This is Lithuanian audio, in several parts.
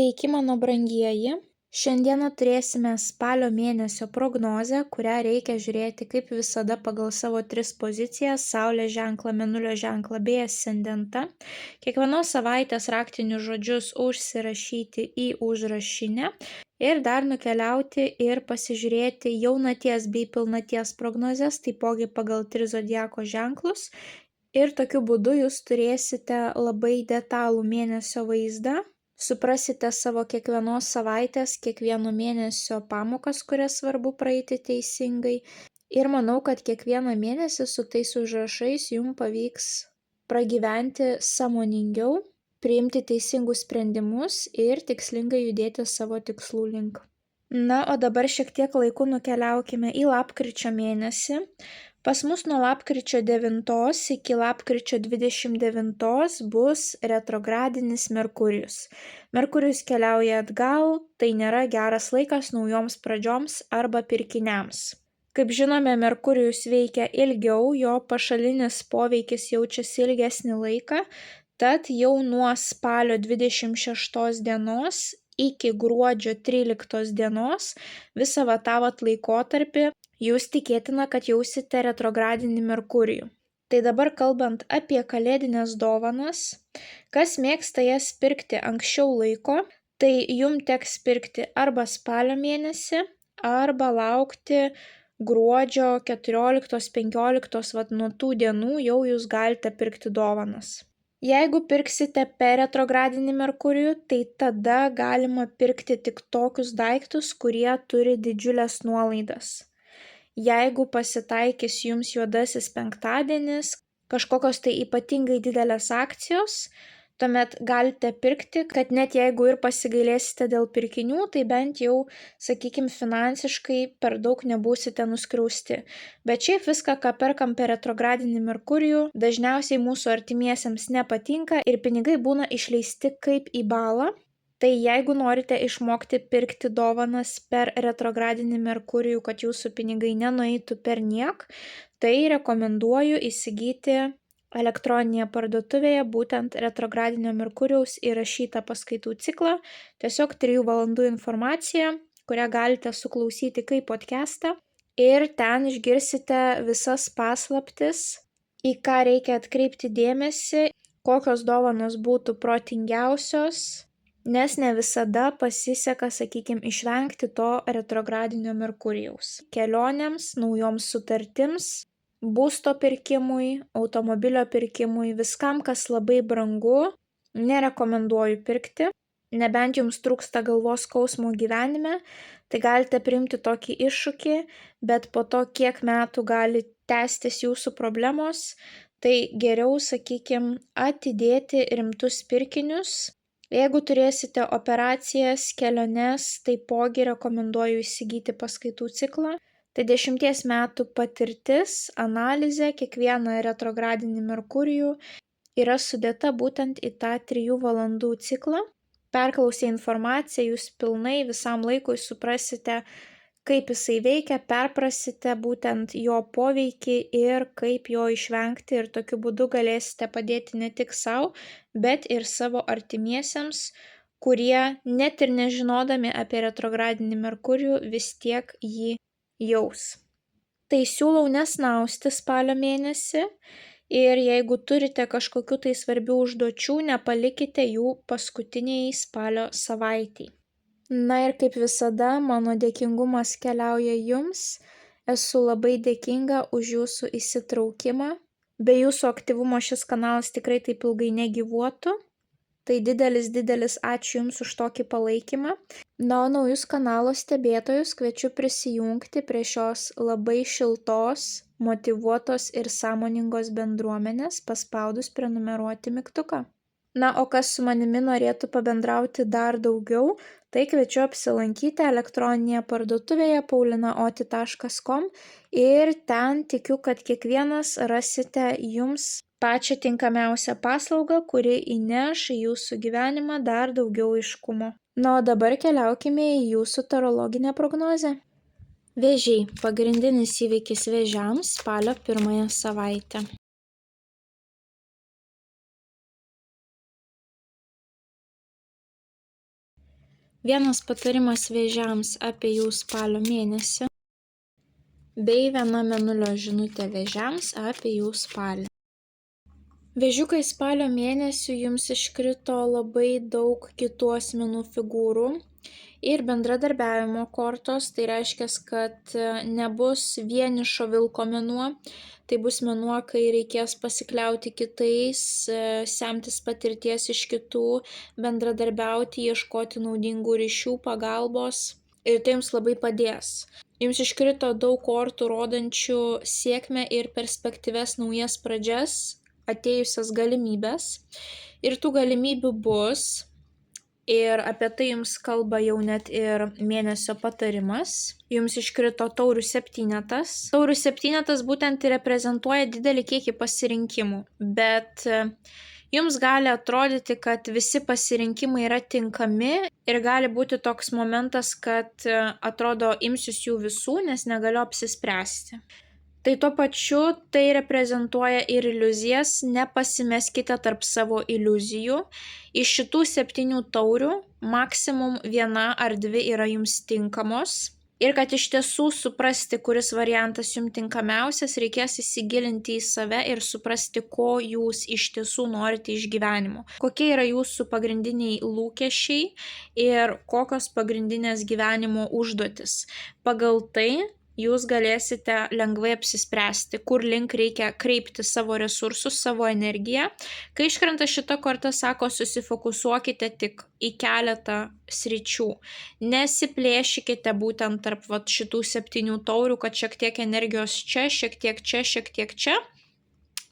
Sveiki, mano brangieji. Šiandieną turėsime spalio mėnesio prognozę, kurią reikia žiūrėti kaip visada pagal savo 3 pozicijas – Saulės ženklą, Mėnulio ženklą bei ascendentą. Kiekvienos savaitės raktinius žodžius užsirašyti į užrašinę ir dar nukeliauti ir pasižiūrėti jaunaties bei pilnaties prognozes, taipogi pagal 3 zodiako ženklus. Ir tokiu būdu jūs turėsite labai detalų mėnesio vaizdą. Suprasite savo kiekvienos savaitės, kiekvieno mėnesio pamokas, kurias svarbu praeiti teisingai. Ir manau, kad kiekvieną mėnesį su tais užrašais jums pavyks pragyventi sąmoningiau, priimti teisingus sprendimus ir tikslingai judėti savo tikslų link. Na, o dabar šiek tiek laiku nukeliaukime į lapkričio mėnesį. Pas mus nuo lapkričio 9 iki lapkričio 29 bus retrogradinis Merkurijus. Merkurijus keliauja atgal, tai nėra geras laikas naujoms pradžioms arba pirkiniams. Kaip žinome, Merkurijus veikia ilgiau, jo pašalinis poveikis jaučiasi ilgesnį laiką, tad jau nuo spalio 26 dienos iki gruodžio 13 dienos visą tą laikotarpį jūs tikėtina, kad jausite retrogradinį Merkurijų. Tai dabar kalbant apie kalėdinės dovanas, kas mėgsta jas pirkti anksčiau laiko, tai jums teks pirkti arba spalio mėnesį, arba laukti gruodžio 14-15, nuo tų dienų jau jūs galite pirkti dovanas. Jeigu pirksite per retrogradinį Merkurijų, tai tada galima pirkti tik tokius daiktus, kurie turi didžiulės nuolaidas. Jeigu pasitaikys jums juodasis penktadienis, kažkokios tai ypatingai didelės akcijos, tuomet galite pirkti, kad net jeigu ir pasigailėsite dėl pirkinių, tai bent jau, finansiškai per daug nebūsite nuskriausti. Bet šiaip viską, ką perkam per retrogradinį Merkurijų, dažniausiai mūsų artimiesiems nepatinka ir pinigai būna išleisti kaip į balą. Tai jeigu norite išmokti pirkti dovanas per retrogradinį Merkurijų, kad jūsų pinigai nenueitų per niek, tai rekomenduoju įsigyti elektroninėje parduotuvėje būtent retrogradinio Merkurijaus įrašytą paskaitų ciklą, tiesiog 3 valandų informacija, kurią galite suklausyti kaip podcastą ir ten išgirsite visas paslaptis, į ką reikia atkreipti dėmesį, kokios dovanos būtų protingiausios, nes ne visada pasiseka, išvengti to retrogradinio Merkurijaus. Kelionėms, naujoms sutartims, būsto pirkimui, automobilio pirkimui, viskam, kas labai brangu, nerekomenduoju pirkti. Nebent jums trūksta galvos skausmo gyvenime, tai galite priimti tokį iššūkį, bet po to kiek metų gali tęstis jūsų problemos, tai geriau, atidėti rimtus pirkinius. Jeigu turėsite operacijas, keliones, taipogi rekomenduoju įsigyti paskaitų ciklą. Tai 10 metų patirtis, analizė, kiekvieną retrogradinį Merkurijų yra sudėta būtent į tą 3 valandų ciklą. Perklausę informaciją, jūs pilnai visam laikui suprasite, kaip jisai veikia, perprasite būtent jo poveikį ir kaip jo išvengti ir tokiu būdu galėsite padėti ne tik savo, bet ir savo artimiesiems, kurie net ir nežinodami apie retrogradinį Merkurijų vis tiek jį jaus. Tai siūlau nesnausti spalio mėnesį ir jeigu turite kažkokių tai svarbių užduočių, nepalikite jų paskutiniai spalio savaitei. Na ir kaip visada, mano dėkingumas keliauja jums. Esu labai dėkinga už jūsų įsitraukimą. Be jūsų aktyvumo šis kanalas tikrai taip ilgai negyvuotų. Tai didelis ačiū jums už tokį palaikymą. Na, o naujus kanalo stebėtojus kviečiu prisijungti prie šios labai šiltos, motyvuotos ir sąmoningos bendruomenės, paspaudus prenumeruoti mygtuką. Na, o kas su manimi norėtų pabendrauti dar daugiau, tai kviečiu apsilankyti elektroninėje parduotuvėje paulinaoti.com ir ten tikiu, kad kiekvienas rasite jums pačią tinkamiausią paslaugą, kuri įneš į jūsų gyvenimą dar daugiau aiškumo. Na, o dabar keliaukime į jūsų tarologinę prognozę. Vėžiai – pagrindinis įvykis vėžiams spalio 1 savaitę. Vienas patarimas vėžiams apie jų spalio mėnesį, bei viena mėnulio žinutė vėžiams apie jų spalį. Vėžiukai spalio mėnesių jums iškrito labai daug kitų asmenų figūrų ir bendradarbiavimo kortos, tai reiškia, kad nebus vienišo vilko mėnuo, tai bus mėnuo, kai reikės pasikliauti kitais, semtis patirties iš kitų, bendradarbiauti, ieškoti naudingų ryšių, pagalbos ir tai jums labai padės. Jums iškrito daug kortų rodančių sėkmę ir perspektyves naujas pradžias, atėjusias galimybės ir tų galimybių bus ir apie tai jums kalba jau net ir mėnesio patarimas. Jums iškrito taurių septynetas. Taurių septynetas būtent reprezentuoja didelį kiekį pasirinkimų, bet jums gali atrodyti, kad visi pasirinkimai yra tinkami ir gali būti toks momentas, kad atrodo imsius jų visų, nes negaliu apsispręsti. Tai tuo pačiu tai reprezentuoja ir iliuzijas, nepasimeskite tarp savo iliuzijų. Iš šitų 7 taurių maksimum 1 ar 2 yra jums tinkamos. Ir kad iš tiesų suprasti, kuris variantas jums tinkamiausias, reikės įsigilinti į save ir suprasti, ko jūs iš tiesų norite iš gyvenimo. Kokie yra jūsų pagrindiniai lūkesčiai ir kokios pagrindinės gyvenimo užduotis. Pagal tai jūs galėsite lengvai apsispręsti, kur link reikia kreipti savo resursus, savo energiją. Kai iškrenta šita korta, sako, susifokusuokite tik į keletą sričių. Nesiplėšykite būtent tarp šitų 7 taurių, kad šiek tiek energijos čia, šiek tiek čia, šiek tiek čia.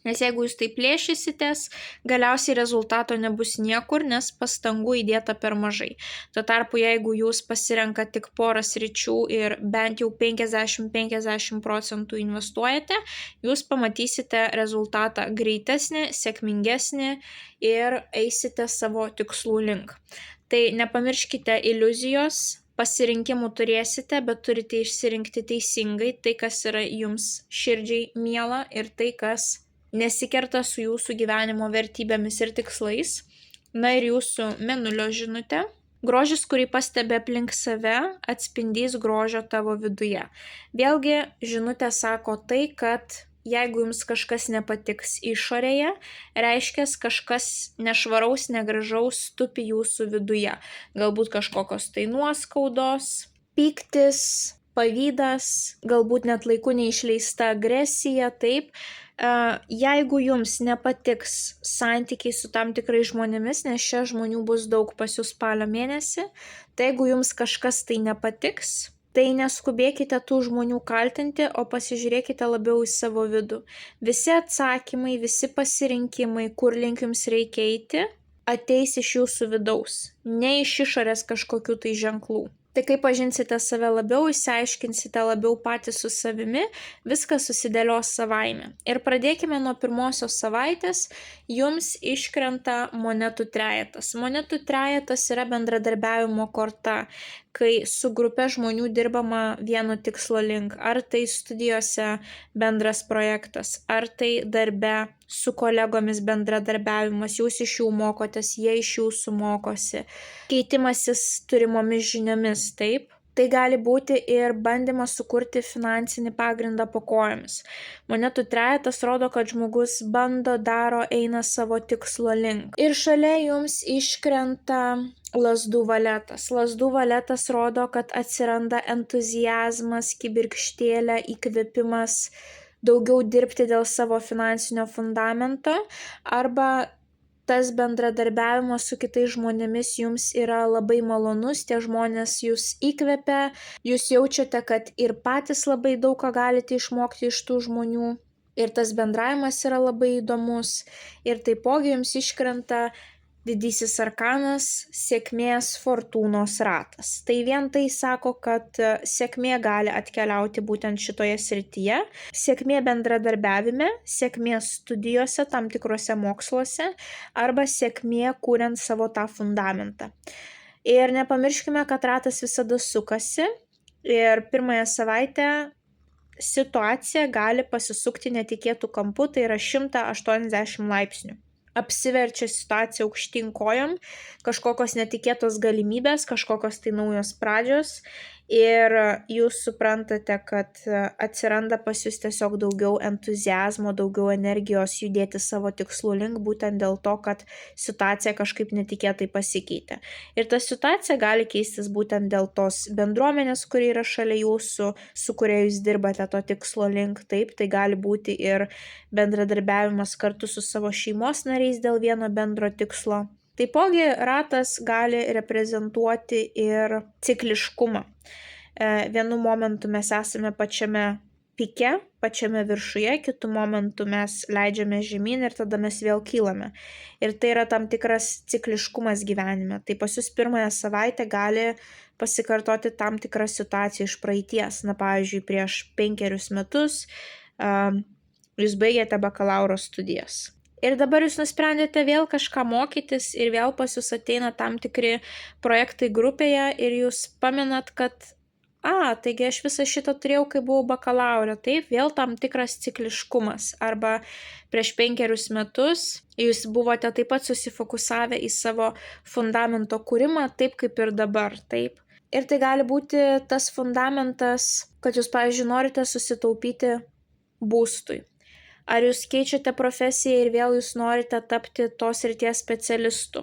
Nes jeigu jūs tai plėšysitės, galiausiai rezultato nebus niekur, nes pastangų įdėta per mažai. Tuo tarpu, jeigu jūs pasirenkat tik porą sričių ir bent jau 50-50% investuojate, jūs pamatysite rezultatą greitesnį, sėkmingesnį ir eisite savo tikslų link. Tai nepamirškite iliuzijos. Pasirinkimų turėsite, bet turite išsirinkti teisingai tai, kas yra jums širdžiai miela ir tai, kas nesikerta su jūsų gyvenimo vertybėmis ir tikslais. Na ir jūsų mėnulio žinutė. Grožis, kurį pastebi aplink save, atspindys grožio tavo viduje. Vėlgi, žinutė sako tai, kad jeigu jums kažkas nepatiks išorėje, reiškia kažkas nešvaraus, negražaus tupi jūsų viduje. Galbūt kažkokios tai nuoskaudos, pyktis, pavydas, galbūt net laiku neišleista agresija, taip. Jeigu jums nepatiks santykiai su tam tikrais žmonėmis, nes čia žmonių bus daug pas jūs spalio mėnesį, tai jeigu jums kažkas tai nepatiks, tai neskubėkite tų žmonių kaltinti, o pasižiūrėkite labiau į savo vidų. Visi atsakymai, visi pasirinkimai, kur link jums reikia eiti, ateis iš jūsų vidaus, ne iš išorės kažkokių tai ženklų. Tai kai pažinsite save labiau, išsiaiškinsite labiau patys su savimi, viskas susidėlios savaime. Ir pradėkime nuo pirmosios savaitės, jums iškrenta monetų trejetas. Monetų trejetas yra bendradarbiavimo korta, kai su grupe žmonių dirbama vieno tikslo link. Ar tai studijose bendras projektas, ar tai darbe su kolegomis bendradarbiavimas, jūs iš jų mokotės, jie iš jūsų mokosi. Keitimasis turimomis žiniomis, taip. Tai gali būti ir bandymas sukurti finansinį pagrindą po kojomis. Monetų trejetas rodo, kad žmogus bando, daro, eina savo tikslo link. Ir šalia jums iškrenta lazdų valetas. Lazdų valetas rodo, kad atsiranda entuziazmas, kibirkštėlė, įkvėpimas, daugiau dirbti dėl savo finansinio fundamento, arba tas bendradarbiavimas su kitais žmonėmis jums yra labai malonus, tie žmonės jūs įkvepia, jūs jaučiate, kad ir patys labai daug ką galite išmokti iš tų žmonių ir tas bendravimas yra labai įdomus ir taipogi jums iškrenta didysis arkanas, sėkmės fortūnos ratas. Tai vien tai sako, kad sėkmė gali atkeliauti būtent šitoje srityje. Sėkmė bendradarbiavime, sėkmė studijose, tam tikrose moksluose arba sėkmė kuriant savo tą fundamentą. Ir nepamirškime, kad ratas visada sukasi ir pirmąją savaitę situacija gali pasisukti netikėtų kampų, tai yra 180 laipsnių. apsiverčia situacija aukštyn kojom, kažkokios netikėtos galimybės, kažkokios tai naujos pradžios ir jūs suprantate, kad atsiranda pas jūs tiesiog daugiau entuziazmo, daugiau energijos judėti savo tikslų link, būtent dėl to, kad situacija kažkaip netikėtai pasikeitė. Ir ta situacija gali keistis būtent dėl tos bendruomenės, kuri yra šalia jūsų, su kuria jūs dirbate to tikslo link. Taip, tai gali būti ir bendradarbiavimas kartu su savo šeimos nariais dėl vieno bendro tikslo. Taipogi ratas gali reprezentuoti ir cikliškumą. Vienu momentu mes esame pačiame pike, pačiame viršuje, kitu momentu mes leidžiame žemyn ir tada mes vėl kylame. Ir tai yra tam tikras cikliškumas gyvenime. Tai pas jūs pirmąją savaitę gali pasikartoti tam tikrą situaciją iš praeities. Na, pavyzdžiui, prieš 5 metus jūs baigėte bakalauro studijas. Ir dabar jūs nusprendėte vėl kažką mokytis ir vėl pas jūs ateina tam tikri projektai grupėje ir jūs pamenat, kad taigi aš visą šitą turėjau, kai buvau bakalaure. Taip, vėl tam tikras cikliškumas. Arba prieš 5 metus jūs buvote taip pat susifokusavę į savo fundamento kūrimą, taip kaip ir dabar. Taip. Ir tai gali būti tas fundamentas, kad jūs, pavyzdžiui, norite susitaupyti būstui. Ar jūs keičiate profesiją ir vėl jūs norite tapti tos srities specialistu.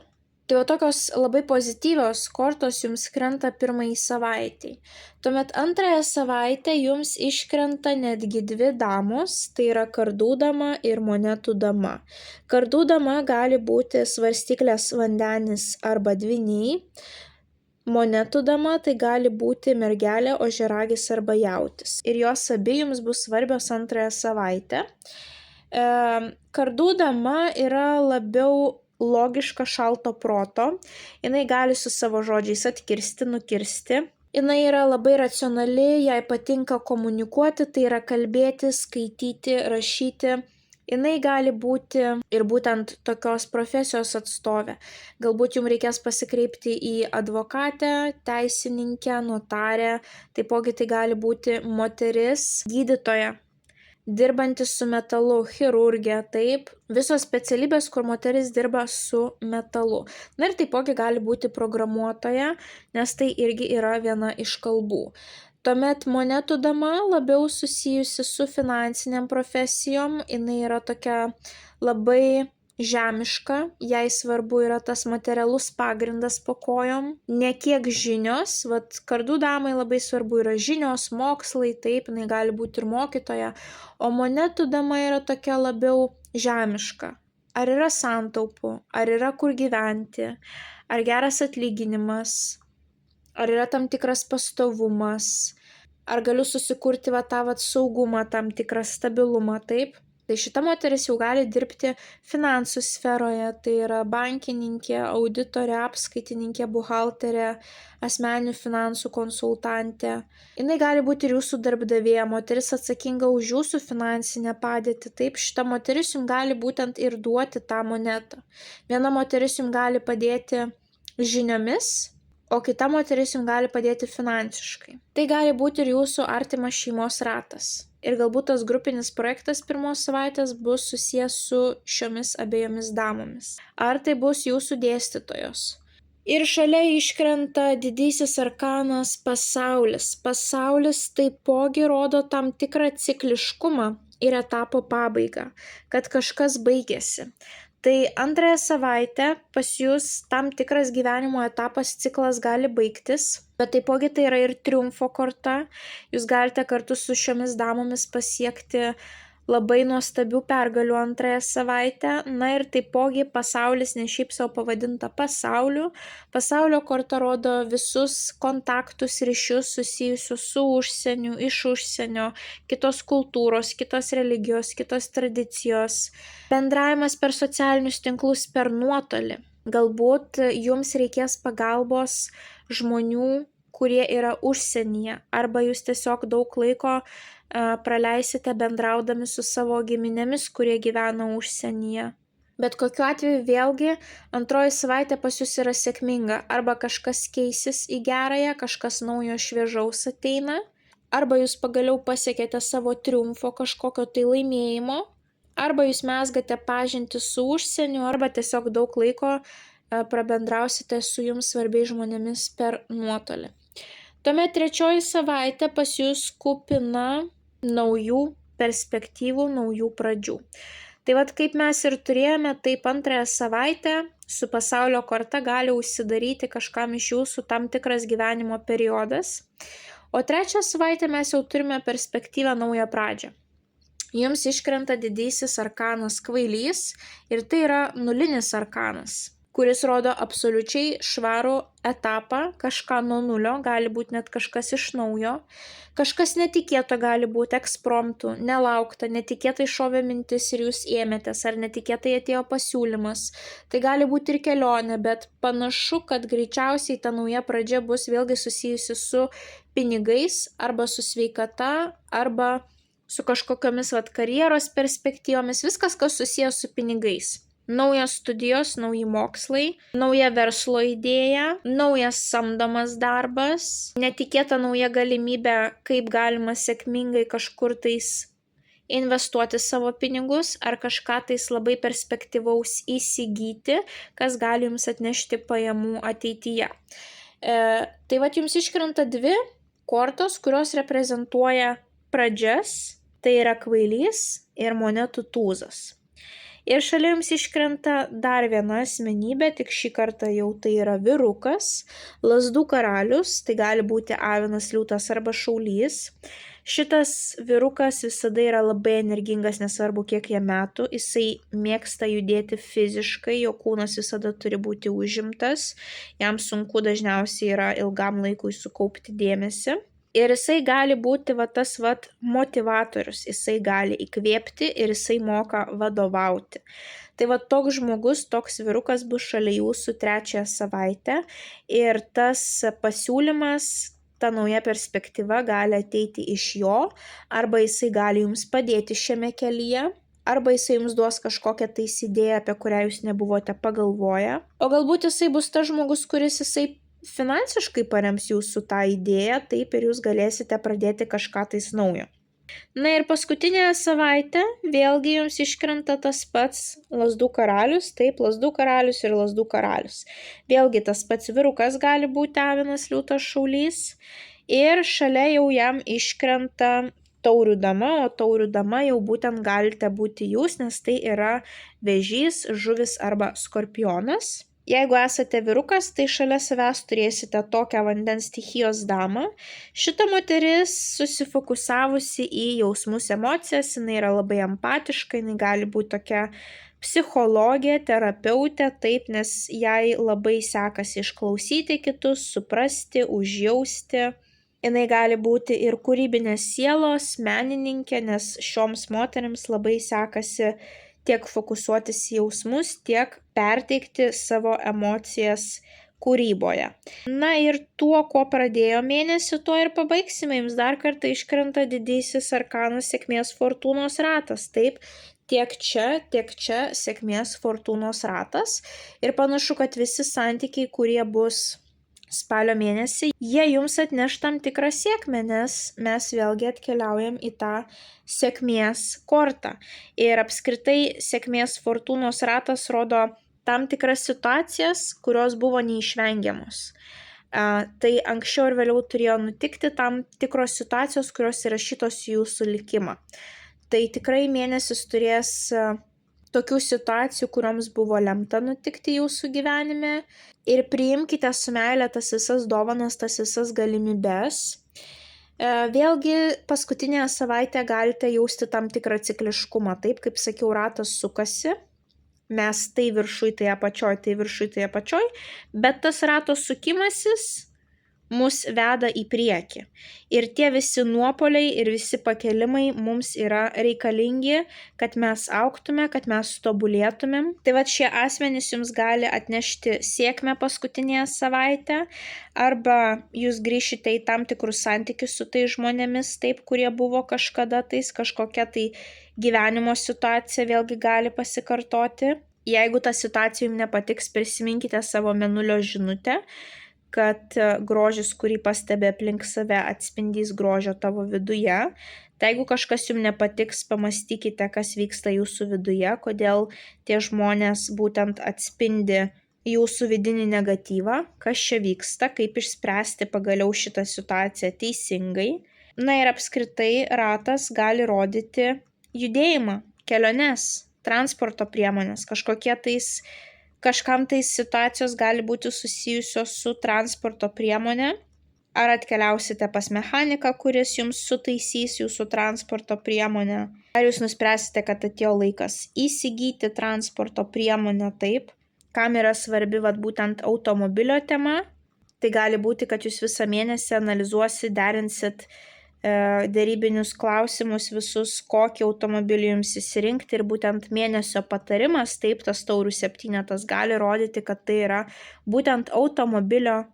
Tai jau tokios labai pozityvios kortos jums krenta pirmąjį savaitį. Tuomet antrąją savaitę jums iškrenta netgi 2 damos, tai yra kardų dama ir monetų dama. Kardų dama gali būti svarstyklės vandenis arba dvyniai. Monetų dama tai gali būti mergelė, ožiaragis arba jautis. Ir jos abi jums bus svarbios antrąją savaitę. Kardų dama yra labiau logiška šalto proto. Jinai gali su savo žodžiais atkirsti, nukirsti. Jinai yra labai racionali, jai patinka komunikuoti, tai yra kalbėti, skaityti, rašyti. Jinai gali būti ir būtent tokios profesijos atstovė. Galbūt jums reikės pasikreipti į advokatę, teisininkę, notarę. Taipogi tai gali būti moteris, gydytoja, dirbanti su metalu, chirurgė, taip. Visos specialybės, kur moteris dirba su metalu. Na ir taipogi gali būti programuotoja, nes tai irgi yra viena iš kalbų. Tuomet monetų dama labiau susijusi su finansiniam profesijom, jinai yra tokia labai žemiška, jai svarbu yra tas materialus pagrindas po kojom, ne kiek žinios, kardų damai labai svarbu yra žinios, mokslai, taip, jinai gali būti ir mokytoja, o monetų dama yra tokia labiau žemiška. Ar yra santaupų, ar yra kur gyventi, ar geras atlyginimas, ar yra tam tikras pastovumas, ar galiu susikurti tą saugumą, tam tikrą stabilumą, taip. Tai šita moteris jau gali dirbti finansų sferoje, tai yra bankininkė, auditorė, apskaitininkė, buhalterė, asmeninių finansų konsultantė. Jinai gali būti ir jūsų darbdavėja, moteris atsakinga už jūsų finansinę padėtį. Taip, šita moteris jums gali būtent ir duoti tą monetą. Viena moteris jums gali padėti žiniomis, o kita moteris jums gali padėti finansiškai. Tai gali būti ir jūsų artimas šeimos ratas. Ir galbūt tas grupinis projektas pirmos savaitės bus susijęs su šiomis abiejomis damomis. Ar tai bus jūsų dėstytojos. Ir šalia iškrenta didysis arkanas pasaulis. Pasaulis taipogi rodo tam tikrą cikliškumą ir etapo pabaigą, kad kažkas baigėsi. Tai antrąją savaitę pas jūs tam tikras gyvenimo etapas, ciklas gali baigtis, bet taipogi tai yra ir triumfo korta. Jūs galite kartu su šiomis damomis pasiekti labai nuostabių pergalių antrąją savaitę. Na ir taipogi pasaulis ne šiaip savo pavadinta pasauliu. Pasaulio korta rodo visus kontaktus, ryšius susijusius su užsieniu, iš užsienio, kitos kultūros, kitos religijos, kitos tradicijos. Bendravimas per socialinius tinklus per nuotolį. Galbūt jums reikės pagalbos žmonių, kurie yra užsienyje, arba jūs tiesiog daug laiko praleisite bendraudami su savo giminėmis, kurie gyvena užsienyje. Bet kokiu atveju vėlgi antroji savaitė pas jūs yra sėkminga. Arba kažkas keisis į gerąją, kažkas naujo šviežaus ateina, arba jūs pagaliau pasiekėte savo triumfo, kažkokio tai laimėjimo, arba jūs mezgate pažintį su užsieniu, arba tiesiog daug laiko prabendrausite su jums svarbiais žmonėmis per nuotolį. Tuomet trečioji savaitė pas jūs kupina naujų perspektyvų, naujų pradžių. Tai vat kaip mes ir turėjome, taip antrąją savaitę su pasaulio korta gali užsidaryti kažkam iš jūsų tam tikras gyvenimo periodas. O trečią savaitę mes jau turime perspektyvą naują pradžią. Jums iškrenta didysis arkanas Kvailys ir tai yra nulinis arkanas, kuris rodo absoliučiai švarų etapą, kažką nuo nulio, gali būti net kažkas iš naujo, kažkas netikėto gali būti ekspromptų, nelaukta, netikėtai šovė mintis ir jūs ėmėtės, ar netikėtai atėjo pasiūlymas. Tai gali būti ir kelionė, bet panašu, kad greičiausiai ta nauja pradžia bus vėlgi susijusi su pinigais, arba su sveikata, arba su kažkokiamis karjeros perspektyvomis, viskas, kas susijęs su pinigais. Naujos studijos, nauji mokslai, nauja verslo idėja, naujas samdomas darbas, netikėta nauja galimybė, kaip galima sėkmingai kažkur tais investuoti savo pinigus, ar kažką tais labai perspektyvaus įsigyti, kas gali jums atnešti pajamų ateityje. Tai vat jums iškrenta dvi kortos, kurios reprezentuoja pradžias, tai yra Kvailys ir monetų tūzas. Ir šalia jums iškrenta dar viena asmenybė, tik šį kartą jau tai yra vyrukas, lazdų karalius, tai gali būti avinas, liūtas arba šaulys. Šitas vyrukas visada yra labai energingas, nesvarbu kiek jam metų, jisai mėgsta judėti fiziškai, jo kūnas visada turi būti užimtas, jam sunku dažniausiai yra ilgam laikui sukaupti dėmesį. Ir jisai gali būti tas motivatorius, jisai gali įkvėpti ir jisai moka vadovauti. Tai toks žmogus, toks vyrukas bus šalia jūsų trečiąją savaitę ir tas pasiūlymas, ta nauja perspektyva gali ateiti iš jo, arba jisai gali jums padėti šiame kelyje, arba jisai jums duos kažkokią tais idėją, apie kurią jūs nebuvote pagalvoję. O galbūt jisai bus tas žmogus, kuris jisai finansiškai parems jūsų tą idėją, taip ir jūs galėsite pradėti kažką tais naujo. Na ir paskutinėje savaitę vėlgi jums iškrenta tas pats lazdų karalius, taip, lazdų karalius ir lazdų karalius. Vėlgi tas pats vyrukas gali būti avinas, liūtas, šaulys ir šalia jau jam iškrenta taurių dama, o taurių dama jau būtent galite būti jūs, nes tai yra vėžys, žuvis arba skorpionas. Jeigu esate vyrukas, tai šalia savęs turėsite tokią vandens stichijos damą. Šita moteris susifokusavusi į jausmus, emocijas, jinai yra labai empatiška, jinai gali būti tokia psichologė, terapeutė, taip, nes jai labai sekasi išklausyti kitus, suprasti, užjausti. Jinai gali būti ir kūrybinės sielos, menininkė, nes šioms moteriams labai sekasi tiek fokusuotis į jausmus, tiek perteikti savo emocijas kūryboje. Na ir tuo, ko pradėjo mėnesį, tuo ir pabaigsime. Jums dar kartą iškrenta didysis arkanas sėkmės fortūnos ratas. Taip, tiek čia sėkmės fortūnos ratas. Ir panašu, kad visi santykiai, kurie bus spalio mėnesį, jie jums atneš tam tikrą sėkmę, nes mes vėlgi atkeliaujam į tą sėkmės kortą. Ir apskritai sėkmės fortūnos ratas rodo tam tikras situacijas, kurios buvo neišvengiamos. Tai anksčiau ir vėliau turėjo nutikti tam tikros situacijos, kurios įrašytos į jūsų likimą. Tai tikrai mėnesis turės tokių situacijų, kurioms buvo lemta nutikti jūsų gyvenime, ir priimkite su meile tas visas dovanas, tas visas galimybes. Vėlgi paskutinėje savaitę galite jausti tam tikrą cikliškumą, taip kaip sakiau, ratas sukasi, mes tai viršuj, tai apačioj, tai viršuj, tai apačioj, bet tas rato sukimasis mus veda į priekį. Ir tie visi nuopoliai ir visi pakelimai mums yra reikalingi, kad mes augtume, kad mes tobulėtumėm. Tai vat šie asmenys jums gali atnešti sėkmę paskutinėje savaitę, arba jūs grįšite į tam tikrus santykius su tais žmonėmis, taip, kurie buvo kažkada tais, kažkokia tai gyvenimo situacija vėlgi gali pasikartoti. Jeigu ta situacija jums nepatiks, prisiminkite savo mėnulio žinutę, kad grožis, kurį pastebi aplink save, atspindys grožio tavo viduje. Tai jeigu kažkas jums nepatiks, pamastykite, kas vyksta jūsų viduje, kodėl tie žmonės būtent atspindi jūsų vidinį negatyvą, kas čia vyksta, kaip išspręsti pagaliau šitą situaciją teisingai. Na ir apskritai ratas gali rodyti judėjimą, keliones, transporto priemonės, kažkam tais situacijos gali būti susijusios su transporto priemonė. Ar atkeliausite pas mechaniką, kuris jums sutaisys jūsų transporto priemonę. Ar jūs nuspręsite, kad atėjo laikas įsigyti transporto priemonę taip, kam yra svarbi būtent automobilio tema. Tai gali būti, kad jūs visą mėnesį analizuosit, derinsit dėrybinius klausimus visus, kokį automobilį jums įsirinkti ir būtent mėnesio patarimas, taip, tas taurių 7 gali rodyti, kad tai yra būtent automobilio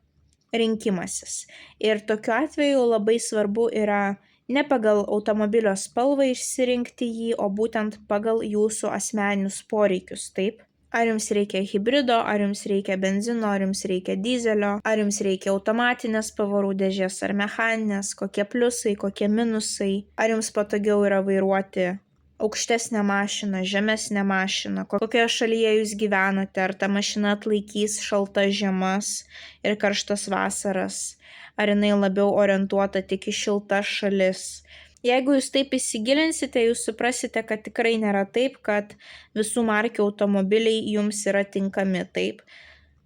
rinkimasis. Ir tokiu atveju labai svarbu yra ne pagal automobilio spalvą išsirinkti jį, o būtent pagal jūsų asmeninius poreikius, taip. Ar jums reikia hibrido, ar jums reikia benzino, ar jums reikia dizelio, ar jums reikia automatinės pavarų dėžės ar mechaninės, kokie pliusai, kokie minusai, ar jums patogiau yra vairuoti aukštesnę mašiną, žemesnę mašiną, kokioje šalyje jūs gyvenate, ar ta mašina atlaikys šaltas žiemas ir karštas vasaras, ar jinai labiau orientuota tik į šiltas šalis. Jeigu jūs taip įsigilinsite, jūs suprasite, kad tikrai nėra taip, kad visų markių automobiliai jums yra tinkami taip.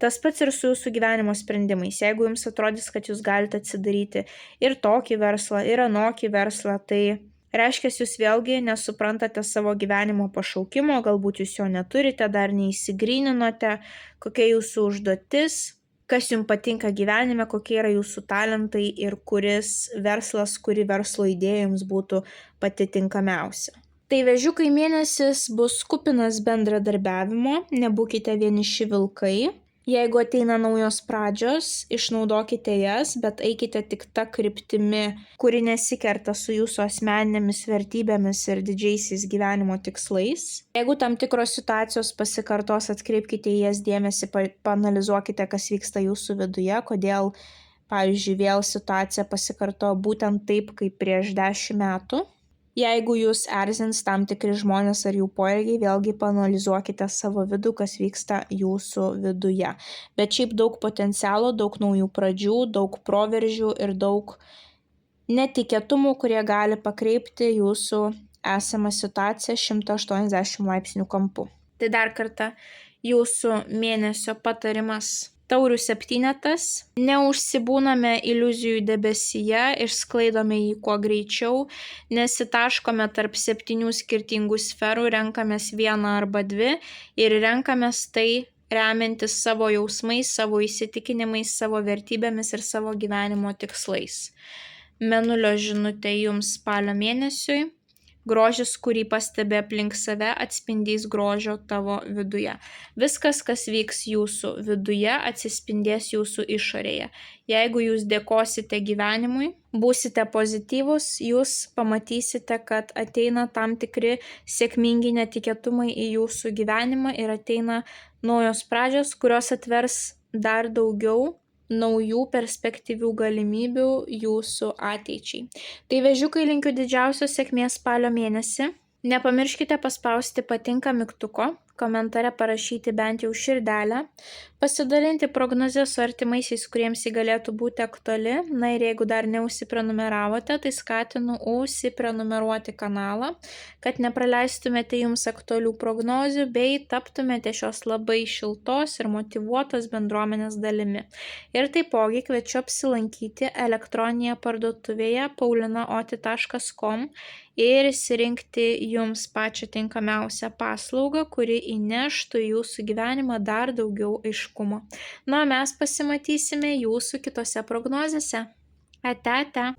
Tas pats ir su jūsų gyvenimo sprendimais. Jeigu jums atrodys, kad jūs galite atsidaryti ir tokį verslą, ir anokį verslą, tai reiškia, jūs vėlgi nesuprantate savo gyvenimo pašaukimo, galbūt jūs jo neturite, dar neįsigryninote, kokia jūsų užduotis, kas jums patinka gyvenime, kokie yra jūsų talentai ir kuris verslas, kuri verslo idėja jums būtų pati tinkamiausia. Tai vėžiukai mėnesis bus kupinas bendradarbiavimo, nebūkite vieniši vilkai. Jeigu ateina naujos pradžios, išnaudokite jas, bet eikite tik ta kryptimi, kuri nesikerta su jūsų asmeninėmis vertybėmis ir didžiaisiais gyvenimo tikslais. Jeigu tam tikros situacijos pasikartos, atkreipkite į jas dėmesį, paanalizuokite, kas vyksta jūsų viduje, kodėl, pavyzdžiui, vėl situacija pasikartojo būtent taip, kaip prieš 10 metų. Jeigu jūs erzins tam tikri žmonės ar jų poelgiai, vėlgi paanalizuokite savo vidų, kas vyksta jūsų viduje. Bet šiaip daug potencialo, daug naujų pradžių, daug proveržių ir daug netikėtumų, kurie gali pakreipti jūsų esamą situaciją 180 laipsnių kampu. Tai dar kartą jūsų mėnesio patarimas. Taurių 7. Neužsibūname iliuzijų debesyje, išsklaidome jį kuo greičiau, nesitaškome tarp 7 skirtingų sferų, renkamės vieną arba 2 ir renkamės tai remiantis savo jausmais, savo įsitikinimais, savo vertybėmis ir savo gyvenimo tikslais. Mėnulio žinutė jums spalio mėnesiui. Grožis, kurį pastebi aplink save, atspindys grožio tavo viduje. Viskas, kas vyks jūsų viduje, atsispindės jūsų išorėje. Jeigu jūs dėkosite gyvenimui, būsite pozityvus, jūs pamatysite, kad ateina tam tikri sėkmingi netikėtumai į jūsų gyvenimą ir ateina naujos pradžios, kurios atvers dar daugiau naujų perspektyvių galimybių jūsų ateičiai. Tai vėžiukai linkiu didžiausios sėkmės spalio mėnesį. Nepamirškite paspausti patinka mygtuko, komentare parašyti bent jau širdelę, pasidalinti prognozę su artimaisiais, kuriems jį galėtų būti aktuali. Na ir jeigu dar neužsiprenumeravote, tai skatinu užsiprenumeruoti kanalą, kad nepraleistumėte jums aktualių prognozių bei taptumėte šios labai šiltos ir motyvuotos bendruomenės dalimi. Ir taipogi kviečiu apsilankyti elektroninėje parduotuvėje paulinaoti.com ir išsirinkti jums pačią tinkamiausią paslaugą, kuri įneštų į jūsų gyvenimą dar daugiau aiškumo. Na, mes pasimatysime jūsų kitose prognozėse. Ate, ate.